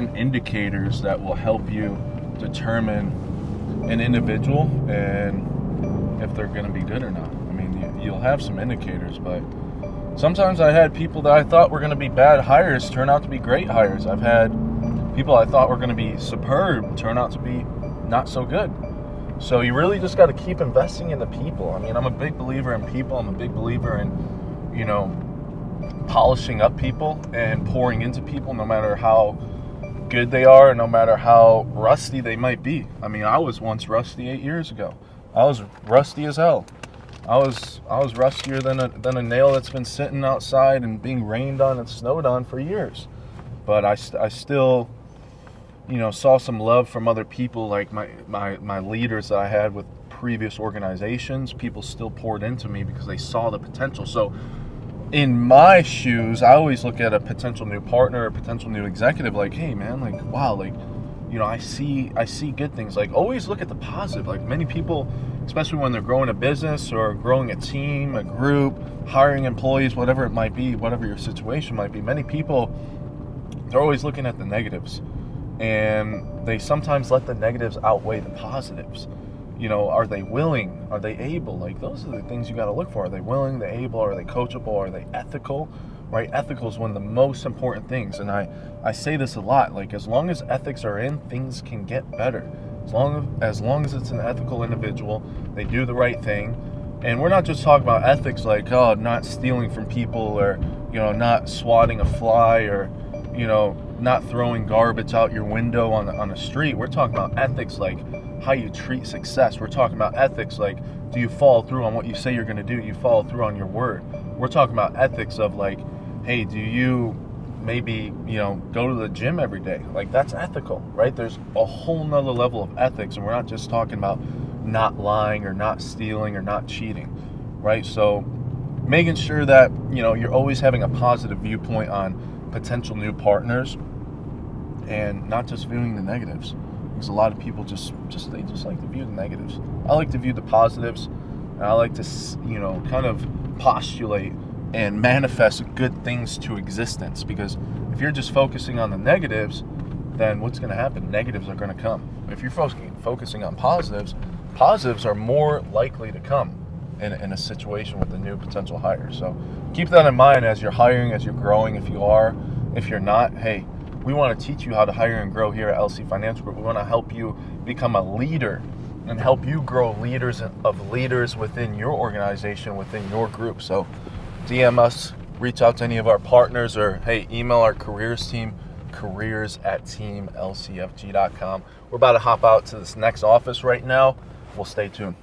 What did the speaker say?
certain indicators that will help you determine an individual and if they're going to be good or not. I mean, you'll have some indicators, but sometimes I had people that I thought were going to be bad hires turn out to be great hires. I've had people I thought were going to be superb turn out to be not so good. So you really just got to keep investing in the people. I mean, I'm a big believer in people. I'm a big believer in, polishing up people and pouring into people no matter how good they are, no matter how rusty they might be. I mean, I was once rusty 8 years ago. I was rusty as hell. I was rustier than a nail that's been sitting outside and being rained on and snowed on for years. But I still, saw some love from other people, like my leaders that I had with previous organizations. People still poured into me because they saw the potential. So in my shoes, I always look at a potential new partner, a potential new executive, like, hey man, like, wow, like, I see good things. Like, always look at the positive. Like, many people, especially when they're growing a business or growing a team, a group, hiring employees, whatever it might be, whatever your situation might be, many people, they're always looking at the negatives. And they sometimes let the negatives outweigh the positives. Are they willing? Are they able? Like, those are the things you got to look for. Are they willing? Are they able? Are they coachable? Are they ethical? Right? Ethical is one of the most important things. And I say this a lot. Like, as long as ethics are in, things can get better. As long as it's an ethical individual, they do the right thing. And we're not just talking about ethics like, not stealing from people, or, not swatting a fly, or, not throwing garbage out your window on the street. We're talking about ethics like how you treat success. We're talking about ethics like, do you follow through on what you say you're going to do? Do you follow through on your word? We're talking about ethics of like, hey, do you maybe, go to the gym every day? Like, that's ethical, right? There's a whole nother level of ethics, and we're not just talking about not lying or not stealing or not cheating, right? So making sure that, you're always having a positive viewpoint on potential new partners and not just viewing the negatives. Because a lot of people just like to view the negatives. I like to view the positives, and I like to, kind of postulate and manifest good things to existence. Because if you're just focusing on the negatives, then what's going to happen? Negatives are going to come. If you're focusing on positives, positives are more likely to come in a situation with a new potential hire. So keep that in mind as you're hiring, as you're growing. If you are, if you're not, hey, we want to teach you how to hire and grow here at LC Financial Group. We want to help you become a leader and help you grow leaders within your organization, within your group. So DM us, reach out to any of our partners, or hey, email our careers team, careers@teamlcfg.com. We're about to hop out to this next office right now. We'll stay tuned.